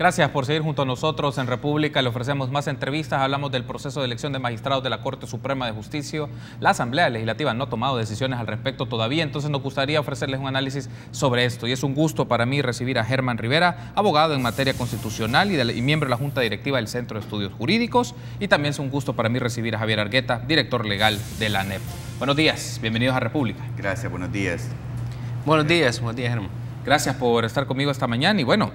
Gracias por seguir junto a nosotros en República. Le ofrecemos más entrevistas. Hablamos del proceso de elección de magistrados de la Corte Suprema de Justicia. La Asamblea Legislativa no ha tomado decisiones al respecto todavía, entonces nos gustaría ofrecerles un análisis sobre esto. Y es un gusto para mí recibir a Germán Rivera, abogado en materia constitucional y miembro de la Junta Directiva del Centro de Estudios Jurídicos. Y también es un gusto para mí recibir a Javier Argueta, director legal de la ANEP. Buenos días, bienvenidos a República. Gracias, buenos días. Buenos días, Germán. Gracias por estar conmigo esta mañana y bueno,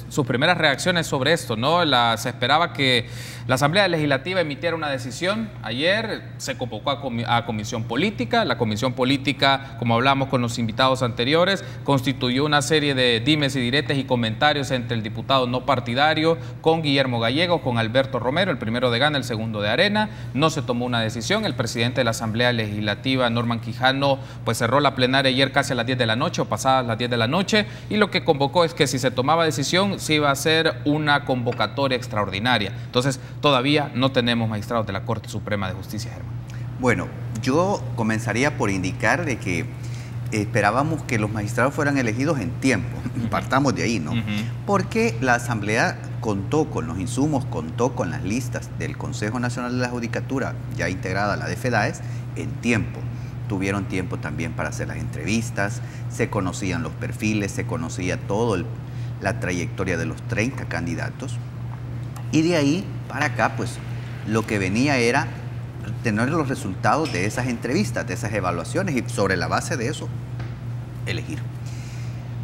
sus primeras reacciones sobre esto, ¿no? Se esperaba que la Asamblea Legislativa emitiera una decisión. Ayer se convocó a comisión política. La comisión política, como hablamos con los invitados anteriores, constituyó una serie de dimes y diretes y comentarios entre el diputado no partidario con Guillermo Gallego, con Alberto Romero, el primero de Gana, el segundo de Arena. No se tomó una decisión. El presidente de la Asamblea Legislativa, Norman Quijano, pues cerró la plenaria ayer casi a las 10 de la noche o pasadas las 10 de la noche, y lo que convocó es que si se tomaba decisión se iba a hacer una convocatoria extraordinaria. Entonces todavía no tenemos magistrados de la Corte Suprema de Justicia, Germán. Bueno, yo comenzaría por indicar de que esperábamos que los magistrados fueran elegidos en tiempo. Partamos de ahí, ¿no? Porque la Asamblea contó con los insumos, contó con las listas del Consejo Nacional de la Judicatura, ya integrada la de FEDAES, en tiempo. Tuvieron tiempo también para hacer las entrevistas, se conocían los perfiles, se conocía toda la trayectoria de los 30 candidatos. Y de ahí para acá, pues, lo que venía era tener los resultados de esas entrevistas, de esas evaluaciones, y sobre la base de eso, elegir.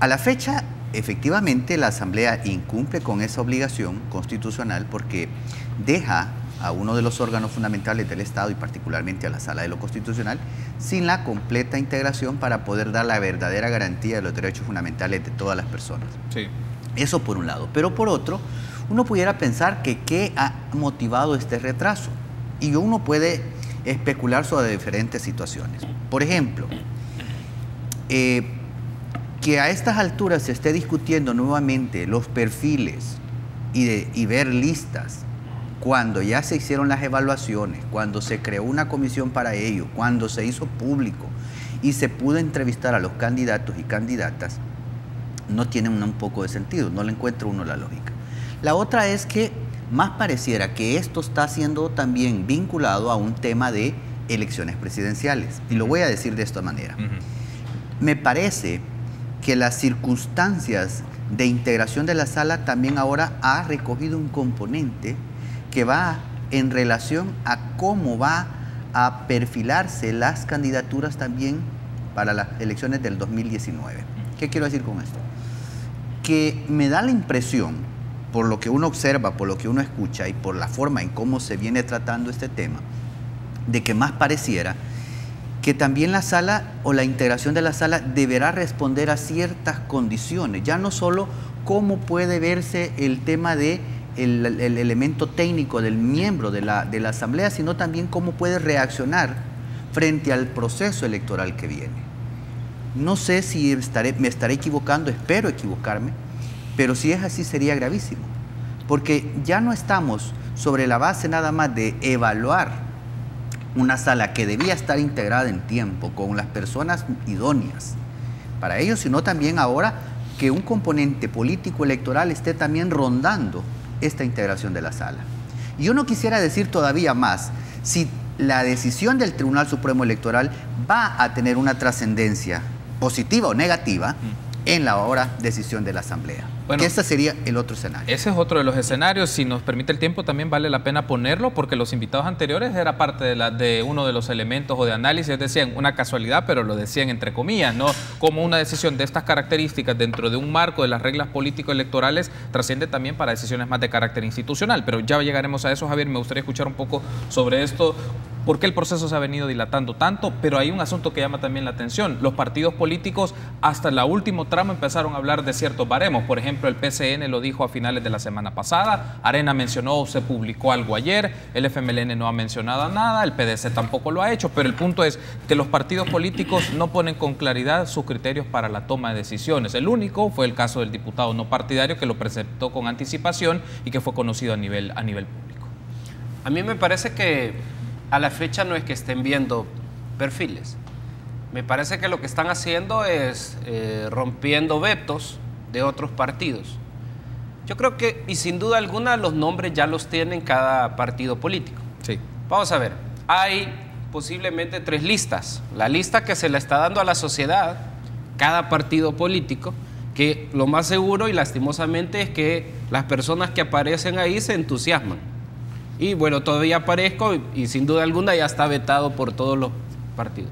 A la fecha, efectivamente, la Asamblea incumple con esa obligación constitucional porque deja a uno de los órganos fundamentales del Estado y particularmente a la Sala de lo Constitucional sin la completa integración para poder dar la verdadera garantía de los derechos fundamentales de todas las personas. Sí. Eso por un lado. Pero por otro, uno pudiera pensar que qué ha motivado este retraso y uno puede especular sobre diferentes situaciones. Por ejemplo, que a estas alturas se esté discutiendo nuevamente los perfiles y ver listas cuando ya se hicieron las evaluaciones, cuando se creó una comisión para ello, cuando se hizo público y se pudo entrevistar a los candidatos y candidatas, no tiene un poco de sentido, no le encuentra uno la lógica. La otra es que más pareciera que esto está siendo también vinculado a un tema de elecciones presidenciales, y lo voy a decir de esta manera. Me parece que las circunstancias de integración de la sala también ahora ha recogido un componente que va en relación a cómo va a perfilarse las candidaturas también para las elecciones del 2019. ¿Qué quiero decir con esto? Que me da la impresión, por lo que uno observa, por lo que uno escucha y por la forma en cómo se viene tratando este tema, de que más pareciera que también la sala o la integración de la sala deberá responder a ciertas condiciones, ya no solo cómo puede verse el tema de el elemento técnico del miembro de la Asamblea, sino también cómo puede reaccionar frente al proceso electoral que viene. No sé si me estaré equivocando, espero equivocarme, pero si es así sería gravísimo, porque ya no estamos sobre la base nada más de evaluar una sala que debía estar integrada en tiempo con las personas idóneas para ello, sino también ahora que un componente político electoral esté también rondando esta integración de la sala. Y yo no quisiera decir todavía más si la decisión del Tribunal Supremo Electoral va a tener una trascendencia positiva o negativa en la ahora decisión de la Asamblea. Bueno, que ese sería el otro escenario. Ese es otro de los escenarios. Si nos permite el tiempo, también vale la pena ponerlo, porque los invitados anteriores era parte de uno de los elementos o de análisis. Decían una casualidad, pero lo decían entre comillas, ¿no? Como una decisión de estas características dentro de un marco de las reglas político-electorales trasciende también para decisiones más de carácter institucional. Pero ya llegaremos a eso, Javier. Me gustaría escuchar un poco sobre esto. ¿Por qué el proceso se ha venido dilatando tanto? Pero hay un asunto que llama también la atención. Los partidos políticos hasta el último tramo empezaron a hablar de ciertos baremos. Por ejemplo, el PCN lo dijo a finales de la semana pasada, Arena mencionó, se publicó algo ayer, el FMLN no ha mencionado nada, el PDC tampoco lo ha hecho, pero el punto es que los partidos políticos no ponen con claridad sus criterios para la toma de decisiones. El único fue el caso del diputado no partidario que lo presentó con anticipación y que fue conocido a nivel público. A mí me parece que a la fecha no es que estén viendo perfiles. Me parece que lo que están haciendo es rompiendo vetos de otros partidos. Yo creo que, y sin duda alguna, los nombres ya los tienen cada partido político. Sí. Vamos a ver, hay posiblemente 3 listas. La lista que se le está dando a la sociedad, cada partido político, que lo más seguro y lastimosamente es que las personas que aparecen ahí se entusiasman. Y bueno, todavía aparezco y sin duda alguna ya está vetado por todos los partidos.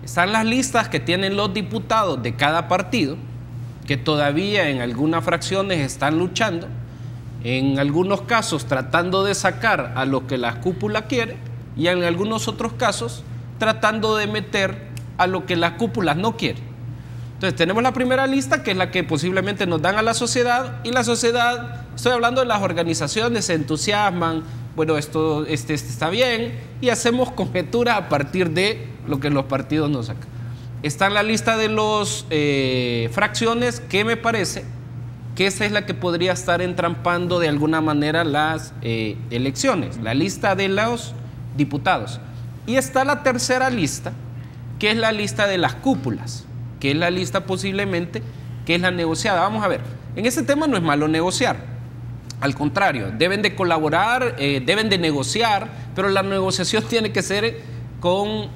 Están las listas que tienen los diputados de cada partido, que todavía en algunas fracciones están luchando, en algunos casos tratando de sacar a lo que la cúpula quiere y en algunos otros casos tratando de meter a lo que las cúpulas no quieren. Entonces tenemos la primera lista, que es la que posiblemente nos dan a la sociedad, y la sociedad, estoy hablando de las organizaciones, se entusiasman, bueno, esto está bien, y hacemos conjeturas a partir de lo que los partidos nos sacan. Está en la lista de las fracciones, que me parece que esa es la que podría estar entrampando de alguna manera las elecciones, la lista de los diputados. Y está la tercera lista, que es la lista de las cúpulas, que es la lista posiblemente que es la negociada. Vamos a ver, en este tema no es malo negociar, al contrario, deben de colaborar, deben de negociar, pero la negociación tiene que ser con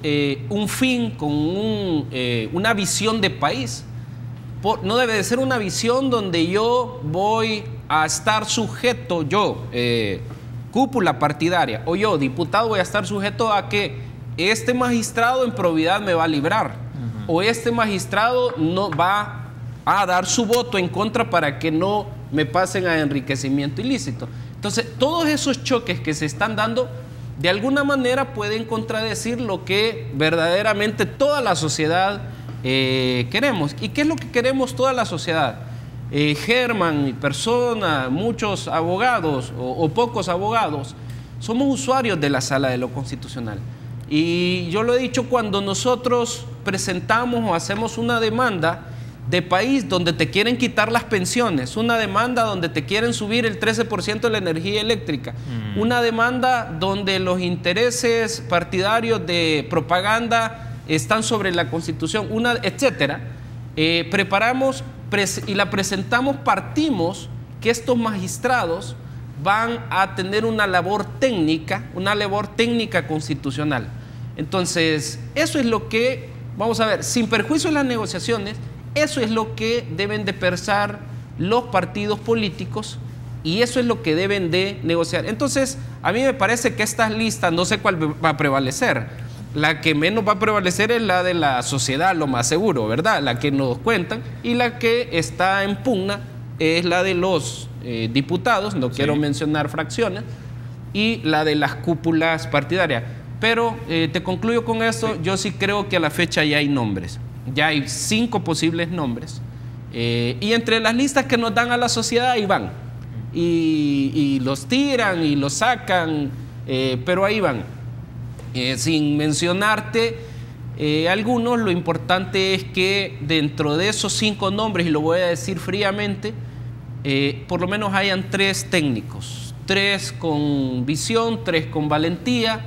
un fin, con una visión de país. No debe de ser una visión donde yo voy a estar sujeto, cúpula partidaria, o yo, diputado, voy a estar sujeto a que este magistrado en probidad me va a librar, o este magistrado no va a dar su voto en contra para que no me pasen a enriquecimiento ilícito. Entonces, todos esos choques que se están dando, de alguna manera pueden contradecir lo que verdaderamente toda la sociedad queremos. ¿Y qué es lo que queremos toda la sociedad? Germán, mi persona, muchos abogados o pocos abogados, somos usuarios de la Sala de lo Constitucional. Y yo lo he dicho, cuando nosotros presentamos o hacemos una demanda de país donde te quieren quitar las pensiones, una demanda donde te quieren subir el 13% de la energía eléctrica, una demanda donde los intereses partidarios de propaganda están sobre la Constitución, etcétera, preparamos y la presentamos, partimos que estos magistrados van a tener una labor técnica constitucional. Entonces, eso es lo que, vamos a ver, sin perjuicio de las negociaciones, eso es lo que deben de pensar los partidos políticos y eso es lo que deben de negociar. Entonces, a mí me parece que estas listas, no sé cuál va a prevalecer. La que menos va a prevalecer es la de la sociedad, lo más seguro, ¿verdad? La que nos cuentan, y la que está en pugna es la de los diputados, no quiero mencionar fracciones, y la de las cúpulas partidarias. Pero te concluyo con esto, yo sí creo que a la fecha ya hay nombres, ya hay 5 posibles nombres, y entre las listas que nos dan a la sociedad ahí van, y los tiran y los sacan, pero ahí van. Sin mencionarte algunos, lo importante es que dentro de esos 5 nombres, y lo voy a decir fríamente, por lo menos hayan 3 técnicos, 3 con visión, 3 con valentía,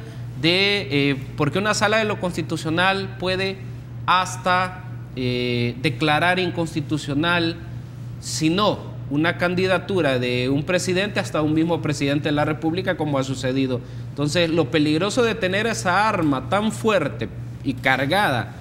porque una sala de lo constitucional puede hasta declarar inconstitucional, si no una candidatura de un presidente, hasta un mismo presidente de la República, como ha sucedido. Entonces, lo peligroso de tener esa arma tan fuerte y cargada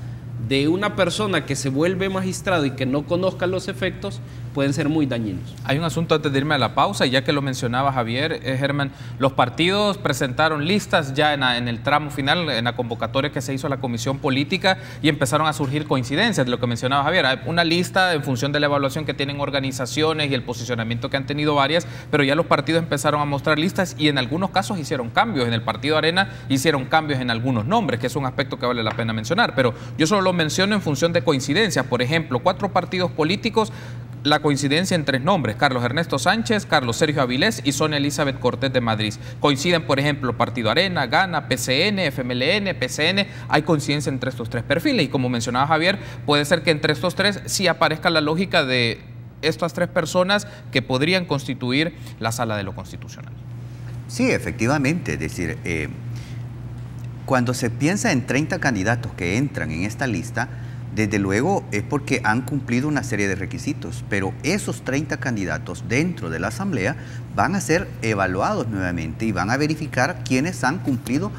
de una persona que se vuelve magistrado y que no conozca los efectos, pueden ser muy dañinos. Hay un asunto antes de irme a la pausa, y ya que lo mencionaba Javier, Germán, los partidos presentaron listas ya en el tramo final, en la convocatoria que se hizo a la Comisión Política, y empezaron a surgir coincidencias de lo que mencionaba Javier. Hay una lista en función de la evaluación que tienen organizaciones y el posicionamiento que han tenido varias, pero ya los partidos empezaron a mostrar listas y en algunos casos hicieron cambios. En el Partido Arena hicieron cambios en algunos nombres, que es un aspecto que vale la pena mencionar, pero yo solo lo menciono en función de coincidencias. Por ejemplo, 4 partidos políticos, la coincidencia en 3 nombres: Carlos Ernesto Sánchez, Carlos Sergio Avilés y Sonia Elizabeth Cortés de Madrid. Coinciden, por ejemplo, Partido Arena, Gana, PCN, FMLN, PCN. Hay coincidencia entre estos 3 perfiles, y como mencionaba Javier, puede ser que entre estos 3 sí aparezca la lógica de estas 3 personas que podrían constituir la Sala de lo Constitucional. Sí, efectivamente, es decir, cuando se piensa en 30 candidatos que entran en esta lista, Desde luego es porque han cumplido una serie de requisitos, pero esos 30 candidatos dentro de la Asamblea van a ser evaluados nuevamente y van a verificar quiénes han cumplido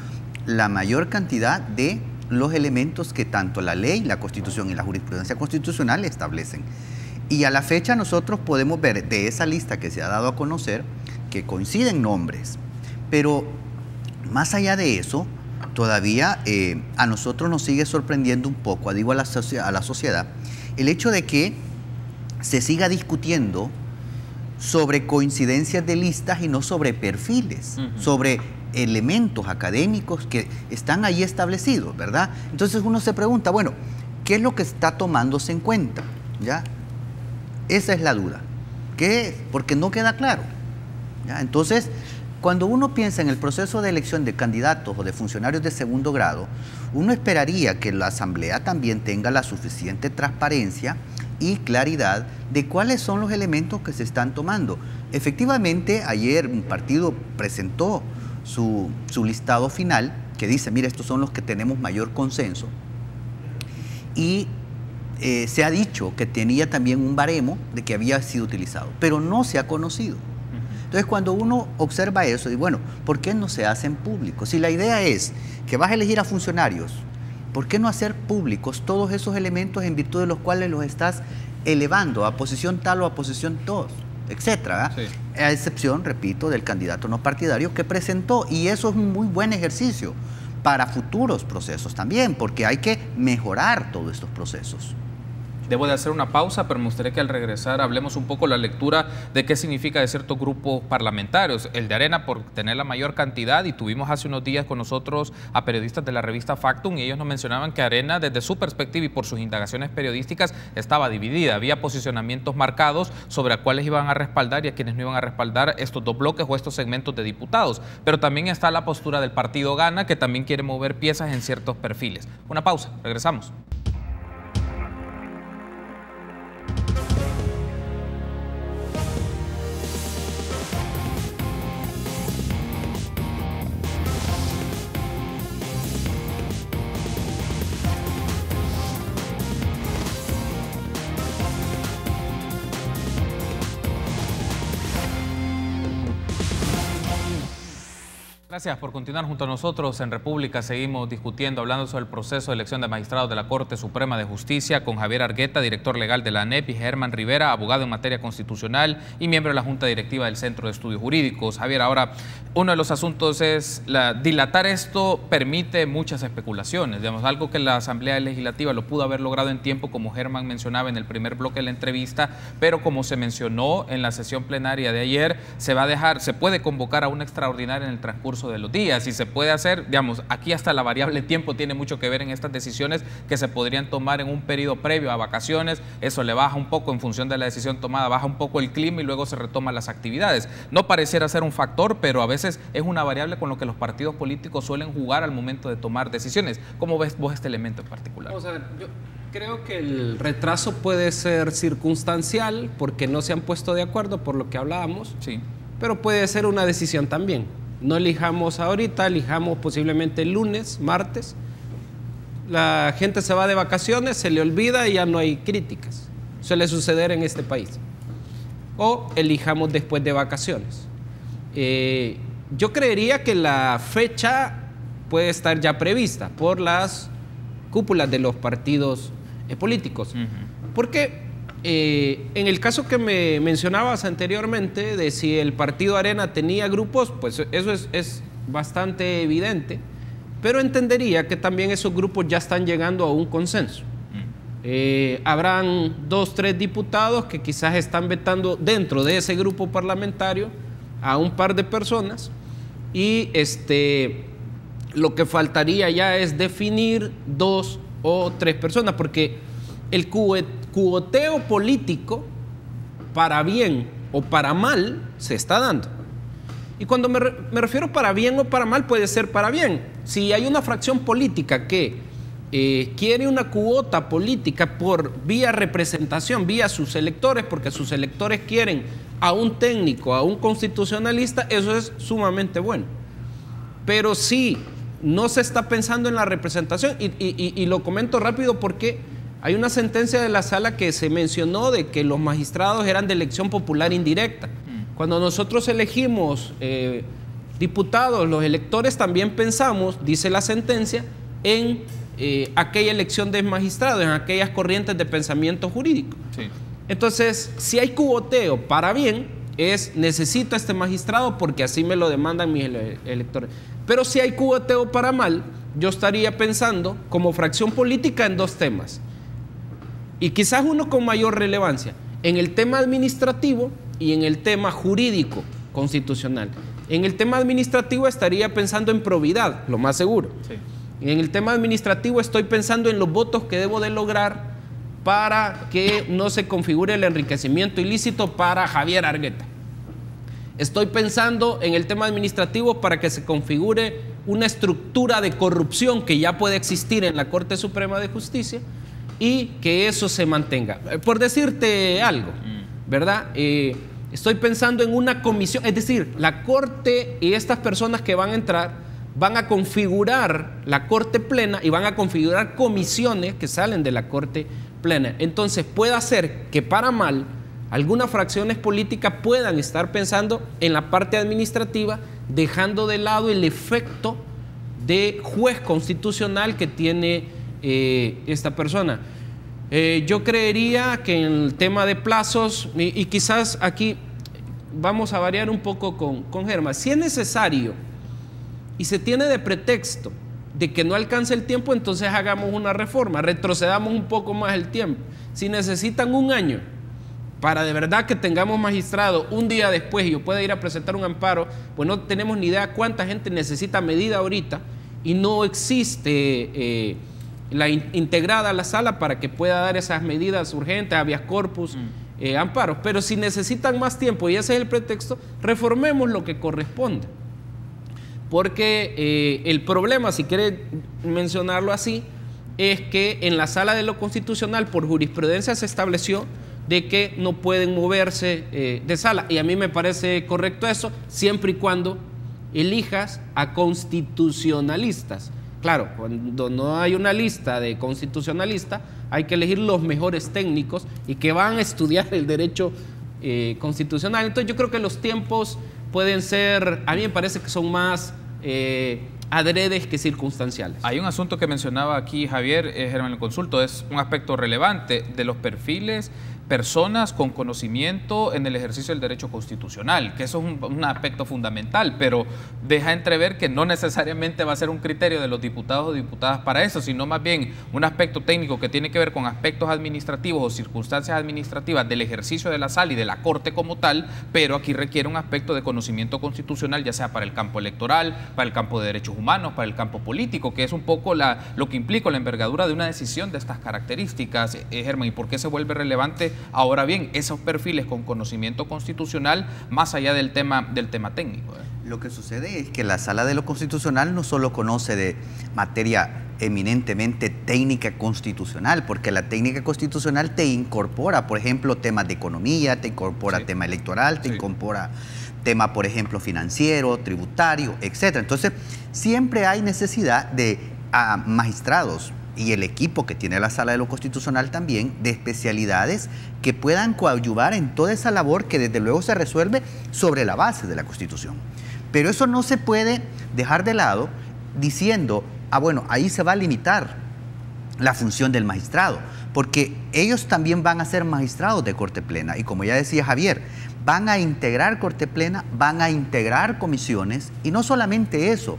la mayor cantidad de los elementos que tanto la ley, la Constitución y la jurisprudencia constitucional establecen. Y a la fecha nosotros podemos ver de esa lista que se ha dado a conocer que coinciden nombres, pero más allá de eso, todavía a nosotros nos sigue sorprendiendo un poco, digo a la sociedad, el hecho de que se siga discutiendo sobre coincidencias de listas y no sobre perfiles, sobre elementos académicos que están ahí establecidos, ¿verdad? Entonces uno se pregunta, bueno, ¿qué es lo que está tomándose en cuenta? ¿Ya? Esa es la duda. ¿Qué es? Porque no queda claro. ¿Ya? Entonces, cuando uno piensa en el proceso de elección de candidatos o de funcionarios de segundo grado, uno esperaría que la Asamblea también tenga la suficiente transparencia y claridad de cuáles son los elementos que se están tomando. Efectivamente, ayer un partido presentó su listado final que dice, mira, estos son los que tenemos mayor consenso. Y se ha dicho que tenía también un baremo de que había sido utilizado, pero no se ha conocido. Entonces, cuando uno observa eso, y bueno, ¿por qué no se hacen públicos? Si la idea es que vas a elegir a funcionarios, ¿por qué no hacer públicos todos esos elementos en virtud de los cuales los estás elevando a posición tal o a posición 2, etcétera? Sí. A excepción, repito, del candidato no partidario que presentó, y eso es un muy buen ejercicio para futuros procesos también, porque hay que mejorar todos estos procesos. Debo de hacer una pausa, pero me gustaría que al regresar hablemos un poco la lectura de qué significa de ciertos grupos parlamentarios. El de Arena por tener la mayor cantidad, y tuvimos hace unos días con nosotros a periodistas de la revista Factum, y ellos nos mencionaban que Arena, desde su perspectiva y por sus indagaciones periodísticas, estaba dividida. Había posicionamientos marcados sobre a cuáles iban a respaldar y a quienes no iban a respaldar estos dos bloques o estos segmentos de diputados. Pero también está la postura del partido Gana, que también quiere mover piezas en ciertos perfiles. Una pausa, regresamos. Gracias por continuar junto a nosotros. En República seguimos discutiendo, hablando sobre el proceso de elección de magistrados de la Corte Suprema de Justicia con Javier Argueta, director legal de la ANEP, y Germán Rivera, abogado en materia constitucional y miembro de la Junta Directiva del Centro de Estudios Jurídicos. Javier, ahora uno de los asuntos es dilatar esto permite muchas especulaciones. Digamos, algo que la Asamblea Legislativa lo pudo haber logrado en tiempo, como Germán mencionaba en el primer bloque de la entrevista, pero como se mencionó en la sesión plenaria de ayer, se puede convocar a una extraordinaria en el transcurso de los días y se puede hacer, digamos, aquí hasta la variable tiempo tiene mucho que ver en estas decisiones que se podrían tomar en un periodo previo a vacaciones. Eso le baja un poco en función de la decisión tomada, baja un poco el clima y luego se retoman las actividades. No pareciera ser un factor, pero a veces es una variable con lo que los partidos políticos suelen jugar al momento de tomar decisiones. ¿Cómo ves vos este elemento en particular? O sea, yo creo que el retraso puede ser circunstancial porque no se han puesto de acuerdo por lo que hablábamos, sí, pero puede ser una decisión también. No elijamos ahorita, elijamos posiblemente el lunes, martes. La gente se va de vacaciones, se le olvida y ya no hay críticas. Suele suceder en este país. O elijamos después de vacaciones. Yo creería que la fecha puede estar ya prevista por las cúpulas de los partidos políticos. Porque en el caso que me mencionabas anteriormente, de si el partido Arena tenía grupos, pues eso es bastante evidente, pero entendería que también esos grupos ya están llegando a un consenso. Habrán 2, 3 diputados que quizás están vetando dentro de ese grupo parlamentario a un par de personas y lo que faltaría ya es definir 2 o 3 personas, porque el cuoteo político, para bien o para mal, se está dando. Y cuando me refiero para bien o para mal, puede ser para bien. Si hay una fracción política que quiere una cuota política por vía representación, vía sus electores, porque sus electores quieren a un técnico, a un constitucionalista, eso es sumamente bueno. Pero si no se está pensando en la representación, y lo comento rápido porque Hay una sentencia de la sala que se mencionó de que los magistrados eran de elección popular indirecta. Cuando nosotros elegimos diputados, los electores también pensamos, dice la sentencia, en aquella elección de magistrados, en aquellas corrientes de pensamiento jurídico. Sí. Entonces, si hay cuboteo para bien, necesito a este magistrado porque así me lo demandan mis electores. Pero si hay cuboteo para mal, yo estaría pensando como fracción política en dos temas. Y quizás uno con mayor relevancia, en el tema administrativo y en el tema jurídico constitucional. En el tema administrativo estaría pensando en probidad, lo más seguro. Sí. En el tema administrativo estoy pensando en los votos que debo de lograr para que no se configure el enriquecimiento ilícito para Javier Argueta. Estoy pensando en el tema administrativo para que se configure una estructura de corrupción que ya puede existir en la Corte Suprema de Justicia y que eso se mantenga. Por decirte algo, ¿verdad? Estoy pensando en una comisión, es decir, la Corte y estas personas que van a entrar van a configurar la Corte Plena y van a configurar comisiones que salen de la Corte Plena. Entonces puede hacer que para mal algunas fracciones políticas puedan estar pensando en la parte administrativa, dejando de lado el efecto de juez constitucional que tiene esta persona. Yo creería que en el tema de plazos, y quizás aquí vamos a variar un poco con Germán, si es necesario y se tiene de pretexto de que no alcance el tiempo, entonces hagamos una reforma, retrocedamos un poco más el tiempo. Si necesitan un año para de verdad que tengamos magistrado un día después y yo pueda ir a presentar un amparo, pues no tenemos ni idea cuánta gente necesita medida ahorita y no existe integrada a la sala para que pueda dar esas medidas urgentes, habeas corpus, amparos. Pero si necesitan más tiempo y ese es el pretexto, reformemos lo que corresponde. Porque el problema, si quiere mencionarlo así, es que en la sala de lo constitucional por jurisprudencia se estableció de que no pueden moverse de sala. Y a mí me parece correcto eso, siempre y cuando elijas a constitucionalistas. Claro, cuando no hay una lista de constitucionalistas, hay que elegir los mejores técnicos y que van a estudiar el derecho constitucional. Entonces yo creo que los tiempos pueden ser, a mí me parece que son más adredes que circunstanciales. Hay un asunto que mencionaba aquí Javier, Germán, en el consulto, es un aspecto relevante de los perfiles, personas con conocimiento en el ejercicio del derecho constitucional, que eso es un aspecto fundamental, pero deja entrever que no necesariamente va a ser un criterio de los diputados o diputadas para eso, sino más bien un aspecto técnico que tiene que ver con aspectos administrativos o circunstancias administrativas del ejercicio de la sala y de la Corte como tal, pero aquí requiere un aspecto de conocimiento constitucional, ya sea para el campo electoral, para el campo de derechos humanos, para el campo político, que es un poco lo que implica la envergadura de una decisión de estas características, Germán, y por qué se vuelve relevante ahora bien esos perfiles con conocimiento constitucional más allá del tema técnico. Lo que sucede es que la Sala de lo Constitucional no solo conoce de materia eminentemente técnica constitucional, porque la técnica constitucional te incorpora, por ejemplo, temas de economía, te incorpora tema electoral, te incorpora tema, por ejemplo, financiero, tributario, etc. Entonces, siempre hay necesidad de magistrados y el equipo que tiene la Sala de lo Constitucional también, de especialidades que puedan coadyuvar en toda esa labor que desde luego se resuelve sobre la base de la Constitución. Pero eso no se puede dejar de lado diciendo, bueno, ahí se va a limitar la función del magistrado, porque ellos también van a ser magistrados de Corte Plena y como ya decía Javier, van a integrar Corte Plena, van a integrar comisiones y no solamente eso.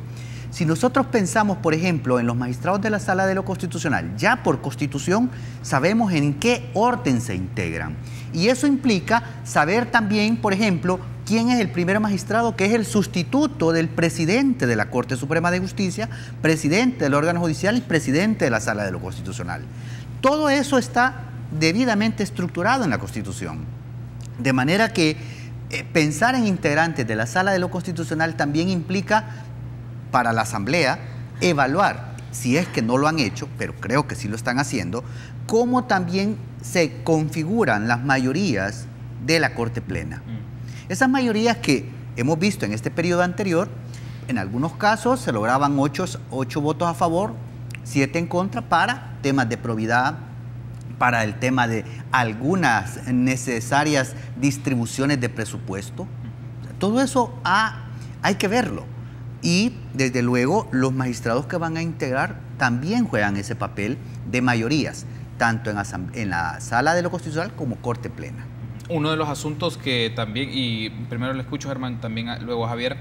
Si nosotros pensamos, por ejemplo, en los magistrados de la Sala de lo Constitucional, ya por Constitución sabemos en qué orden se integran. Y eso implica saber también, por ejemplo, quién es el primer magistrado que es el sustituto del presidente de la Corte Suprema de Justicia, presidente del órgano judicial y presidente de la Sala de lo Constitucional. Todo eso está debidamente estructurado en la Constitución. De manera que pensar en integrantes de la Sala de lo Constitucional también implica para la Asamblea evaluar, si es que no lo han hecho, pero creo que sí lo están haciendo, cómo también se configuran las mayorías de la Corte Plena. Esas mayorías que hemos visto en este periodo anterior, en algunos casos se lograban 8 votos a favor, 7 en contra para temas de probidad, para el tema de algunas necesarias distribuciones de presupuesto. Todo eso hay que verlo. Y desde luego los magistrados que van a integrar también juegan ese papel de mayorías, tanto en la Sala de lo Constitucional como Corte Plena. Uno de los asuntos que también, y primero le escucho, Germán, también luego a Javier,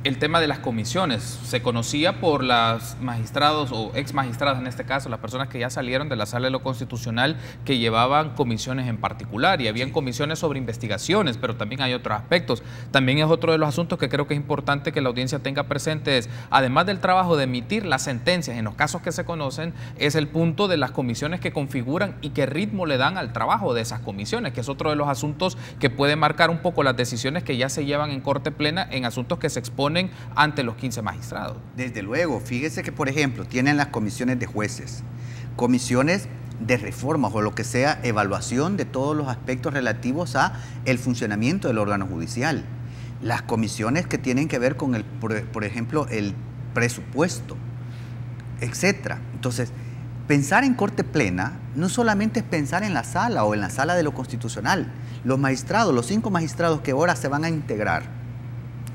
el tema de las comisiones. Se conocía por las magistrados o ex magistrados, en este caso, las personas que ya salieron de la Sala de lo Constitucional, que llevaban comisiones en particular, y habían comisiones sobre investigaciones, pero también hay otros aspectos. También es otro de los asuntos que creo que es importante que la audiencia tenga presente, es, además del trabajo de emitir las sentencias en los casos que se conocen, es el punto de las comisiones que configuran y qué ritmo le dan al trabajo de esas comisiones, que es otro de los asuntos que puede marcar un poco las decisiones que ya se llevan en Corte Plena en asuntos que se exponen ante los 15 magistrados. Desde luego, fíjese que, por ejemplo, tienen las comisiones de jueces, comisiones de reformas o lo que sea, evaluación de todos los aspectos relativos a el funcionamiento del órgano judicial. Las comisiones que tienen que ver con, por ejemplo, el presupuesto, etcétera. Entonces, pensar en Corte Plena no solamente es pensar en la sala o en la Sala de lo Constitucional. Los magistrados, los 5 magistrados que ahora se van a integrar,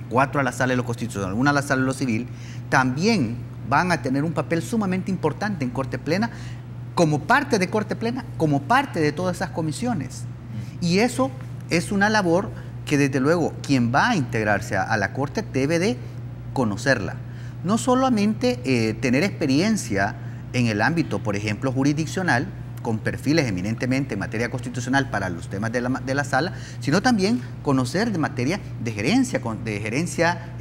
4 a la Sala de lo Constitucional, 1 a la Sala de lo Civil, también van a tener un papel sumamente importante en Corte Plena, como parte de Corte Plena, como parte de todas esas comisiones. Y eso es una labor que, desde luego, quien va a integrarse a la Corte debe de conocerla. No solamente tener experiencia en el ámbito, por ejemplo, jurisdiccional, con perfiles eminentemente en materia constitucional para los temas de la sala, sino también conocer de materia de gerencia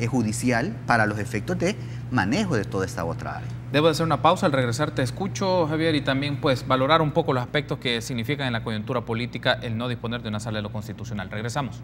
judicial para los efectos de manejo de toda esta otra área. Debo de hacer una pausa, al regresar te escucho, Javier, y también pues valorar un poco los aspectos que significan en la coyuntura política el no disponer de una Sala de lo Constitucional. Regresamos.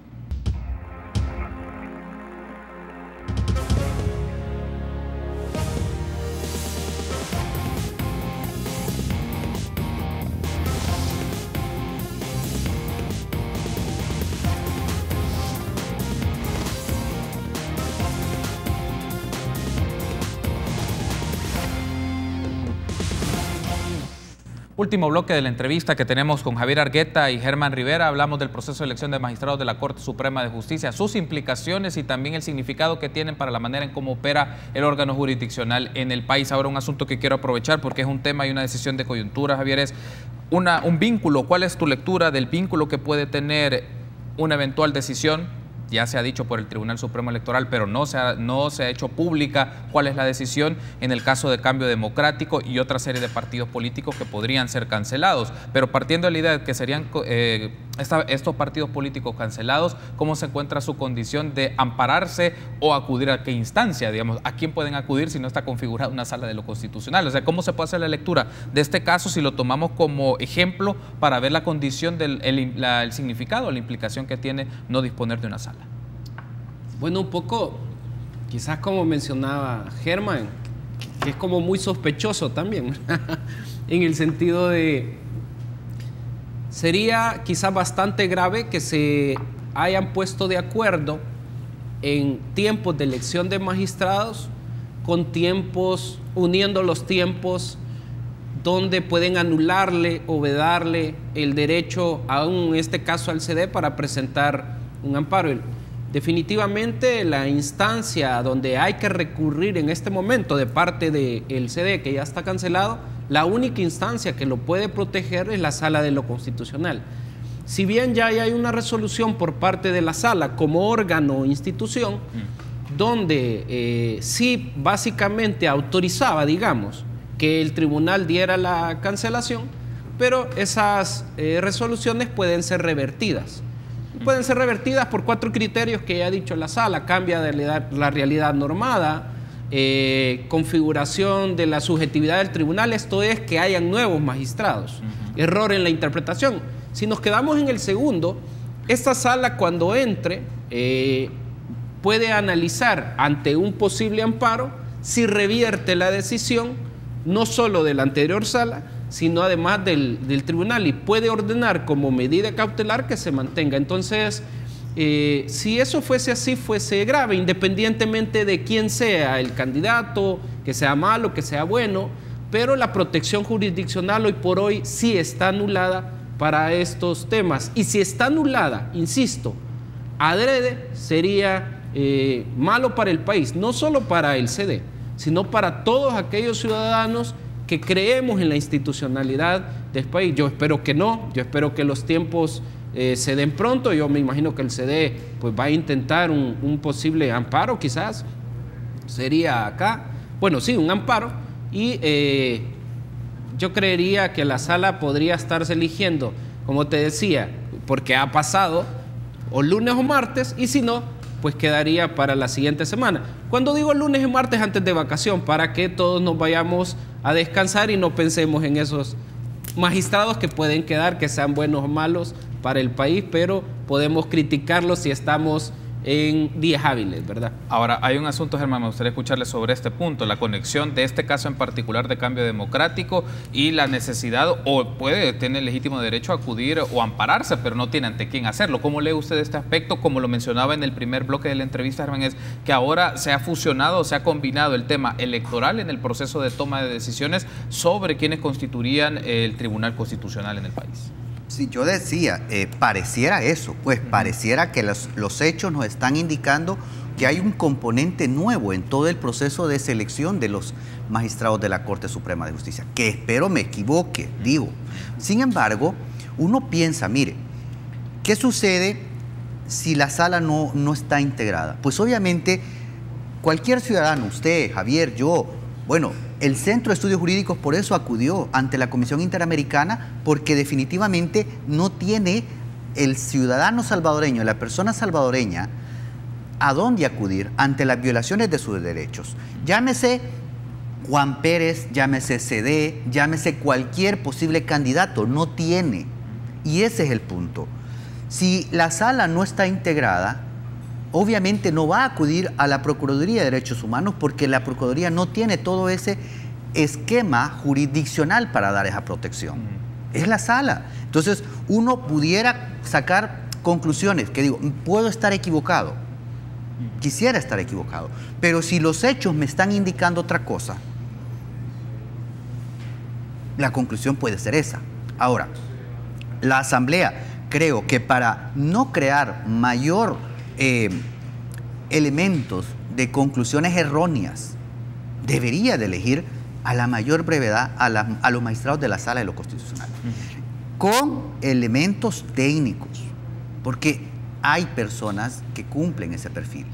Último bloque de la entrevista que tenemos con Javier Argueta y Germán Rivera. Hablamos del proceso de elección de magistrados de la Corte Suprema de Justicia, sus implicaciones y también el significado que tienen para la manera en cómo opera el órgano jurisdiccional en el país. Ahora un asunto que quiero aprovechar porque es un tema y una decisión de coyuntura, Javier, es un vínculo. ¿Cuál es tu lectura del vínculo que puede tener una eventual decisión? Ya se ha dicho por el Tribunal Supremo Electoral, pero no se ha hecho pública cuál es la decisión en el caso de Cambio Democrático y otra serie de partidos políticos que podrían ser cancelados. Pero partiendo de la idea de que serían estos partidos políticos cancelados, ¿cómo se encuentra su condición de ampararse o acudir a qué instancia? Digamos, ¿a quién pueden acudir si no está configurada una Sala de lo Constitucional? O sea, ¿cómo se puede hacer la lectura de este caso si lo tomamos como ejemplo para ver la condición el significado, la implicación que tiene no disponer de una sala? Bueno, un poco, quizás como mencionaba Germán, que es como muy sospechoso también, en el sentido de, sería quizás bastante grave que se hayan puesto de acuerdo en tiempos de elección de magistrados con tiempos, uniendo los tiempos donde pueden anularle o vedarle el derecho, aún en este caso al CD, para presentar un amparo. Definitivamente la instancia donde hay que recurrir en este momento de parte del CD, que ya está cancelado, la única instancia que lo puede proteger es la Sala de lo Constitucional. Si bien ya hay una resolución por parte de la Sala como órgano o institución, donde sí básicamente autorizaba, digamos, que el tribunal diera la cancelación, pero esas resoluciones pueden ser revertidas. Pueden ser revertidas por 4 criterios que ya ha dicho la Sala: cambia de la realidad normada, configuración de la subjetividad del tribunal, esto es que hayan nuevos magistrados, error en la interpretación. Si nos quedamos en el segundo, esta Sala cuando entre puede analizar ante un posible amparo si revierte la decisión no solo de la anterior Sala, sino además del tribunal, y puede ordenar como medida cautelar que se mantenga. Entonces, si eso fuese así, fuese grave, independientemente de quién sea el candidato, que sea malo, que sea bueno, pero la protección jurisdiccional hoy por hoy sí está anulada para estos temas. Y si está anulada, insisto, adrede, sería malo para el país, no solo para el CD, sino para todos aquellos ciudadanos que creemos en la institucionalidad del país. Yo espero que no, yo espero que los tiempos se den pronto. Yo me imagino que el CD pues va a intentar un posible amparo, quizás sería acá, bueno, sí, un amparo, y yo creería que la sala podría estarse eligiendo, como te decía, porque ha pasado o lunes o martes, y si no, pues quedaría para la siguiente semana. Cuando digo lunes y martes, antes de vacación, para que todos nos vayamos a descansar y no pensemos en esos magistrados que pueden quedar, que sean buenos o malos para el país, pero podemos criticarlos si estamos en días hábiles, ¿verdad? Ahora, hay un asunto, Germán, me gustaría escucharle sobre este punto, la conexión de este caso en particular de cambio democrático y la necesidad, o puede tener legítimo derecho a acudir o ampararse, pero no tiene ante quién hacerlo. ¿Cómo lee usted este aspecto? Como lo mencionaba en el primer bloque de la entrevista, Germán, es que ahora se ha fusionado, se ha combinado el tema electoral en el proceso de toma de decisiones sobre quienes constituirían el Tribunal Constitucional en el país. Sí, yo decía, pareciera eso, pues pareciera que los hechos nos están indicando que hay un componente nuevo en todo el proceso de selección de los magistrados de la Corte Suprema de Justicia, que espero me equivoque, digo. Sin embargo, uno piensa, mire, ¿qué sucede si la sala no está integrada? Pues obviamente cualquier ciudadano, usted, Javier, yo, bueno, el Centro de Estudios Jurídicos por eso acudió ante la Comisión Interamericana, porque definitivamente no tiene el ciudadano salvadoreño, la persona salvadoreña, a dónde acudir ante las violaciones de sus derechos. Llámese Juan Pérez, llámese CD, llámese cualquier posible candidato, no tiene. Y ese es el punto. Si la sala no está integrada, obviamente no va a acudir a la Procuraduría de Derechos Humanos, porque la Procuraduría no tiene todo ese esquema jurisdiccional para dar esa protección. Es la sala. Entonces, uno pudiera sacar conclusiones, que digo, puedo estar equivocado, quisiera estar equivocado, pero si los hechos me están indicando otra cosa, la conclusión puede ser esa. Ahora, la Asamblea, creo que para no crear mayor elementos de conclusiones erróneas, debería de elegir a la mayor brevedad a los magistrados de la Sala de lo Constitucional, con elementos técnicos, porque hay personas que cumplen ese perfil.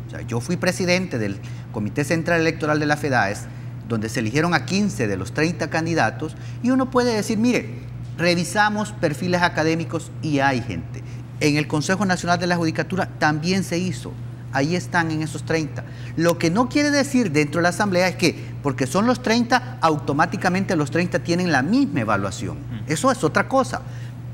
O sea, yo fui presidente del Comité Central Electoral de la FEDAES, donde se eligieron a 15 de los 30 candidatos, y uno puede decir, mire, revisamos perfiles académicos y hay gente. En el Consejo Nacional de la Judicatura también se hizo. Ahí están en esos 30. Lo que no quiere decir dentro de la Asamblea es que, porque son los 30, automáticamente los 30 tienen la misma evaluación. Eso es otra cosa.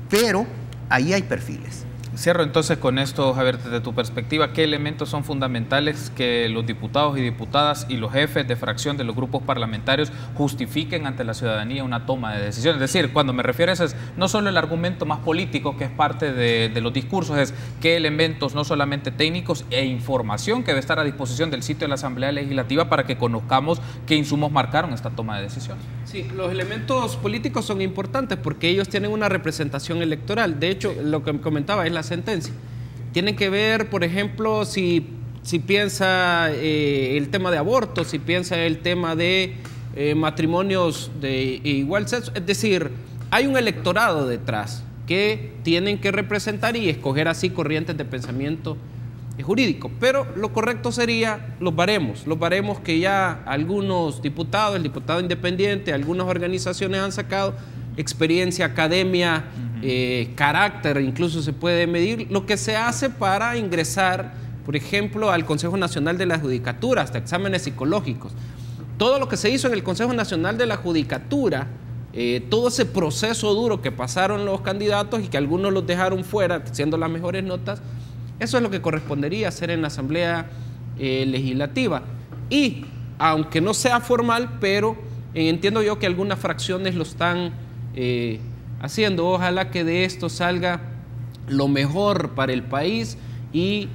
Pero ahí hay perfiles. Cierro entonces con esto, Javier, desde tu perspectiva, ¿qué elementos son fundamentales que los diputados y diputadas y los jefes de fracción de los grupos parlamentarios justifiquen ante la ciudadanía una toma de decisiones? Es decir, cuando me refiero a eso es no solo el argumento más político que es parte de los discursos, es qué elementos no solamente técnicos e información que debe estar a disposición del sitio de la Asamblea Legislativa para que conozcamos qué insumos marcaron esta toma de decisiones. Sí, los elementos políticos son importantes porque ellos tienen una representación electoral. De hecho, lo que comentaba es la sentencia. Tienen que ver, por ejemplo, si piensa el tema de aborto, si piensa el tema de matrimonios de igual sexo. Es decir, hay un electorado detrás que tienen que representar y escoger así corrientes de pensamiento jurídico. Pero lo correcto sería los baremos que ya algunos diputados, el diputado independiente, algunas organizaciones han sacado, experiencia, academia, carácter, incluso se puede medir lo que se hace para ingresar, por ejemplo, al Consejo Nacional de la Judicatura, hasta exámenes psicológicos. Todo lo que se hizo en el Consejo Nacional de la Judicatura, todo ese proceso duro que pasaron los candidatos y que algunos los dejaron fuera, siendo las mejores notas, eso es lo que correspondería hacer en la Asamblea Legislativa. Y, aunque no sea formal, pero entiendo yo que algunas fracciones lo están haciendo. Ojalá que de esto salga lo mejor para el país y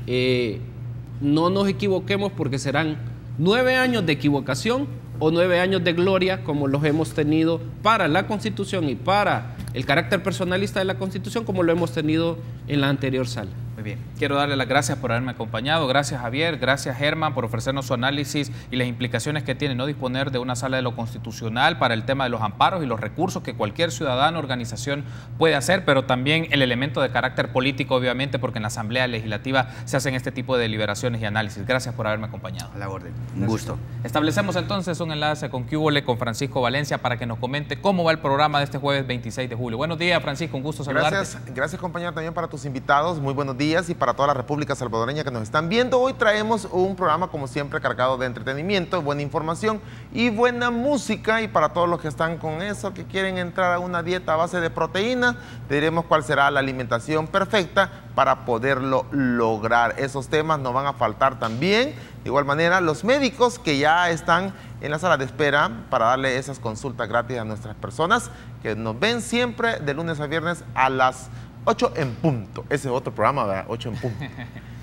no nos equivoquemos, porque serán 9 años de equivocación o 9 años de gloria como los hemos tenido para la Constitución y para el carácter personalista de la Constitución como lo hemos tenido en la anterior sala. Muy bien, quiero darle las gracias por haberme acompañado, gracias Javier, gracias Germán por ofrecernos su análisis y las implicaciones que tiene no disponer de una sala de lo constitucional para el tema de los amparos y los recursos que cualquier ciudadano, organización puede hacer, pero también el elemento de carácter político, obviamente, porque en la Asamblea Legislativa se hacen este tipo de deliberaciones y análisis. Gracias por haberme acompañado. A la orden, un gusto. Establecemos entonces un enlace con QVole, con Francisco Valencia, para que nos comente cómo va el programa de este jueves 26 de julio. Buenos días, Francisco, un gusto saludarte. Gracias compañero, también para tus invitados, muy buenos días y para toda la República Salvadoreña que nos están viendo. Hoy traemos un programa como siempre cargado de entretenimiento, buena información y buena música, y para todos los que están con eso, que quieren entrar a una dieta a base de proteínas, te diremos cuál será la alimentación perfecta para poderlo lograr. Esos temas nos van a faltar también. De igual manera, los médicos que ya están en la sala de espera para darle esas consultas gratis a nuestras personas que nos ven siempre de lunes a viernes a las 8 en punto. Ese es otro programa, ¿verdad? 8 en punto.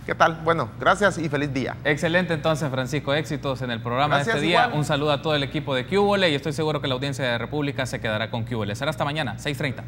¿Qué tal? Bueno, gracias y feliz día. Excelente entonces, Francisco. Éxitos en el programa Gracias, de este día. igual. Un saludo a todo el equipo de QVole y estoy seguro que la audiencia de República se quedará con QVole. Será hasta mañana, 6:30.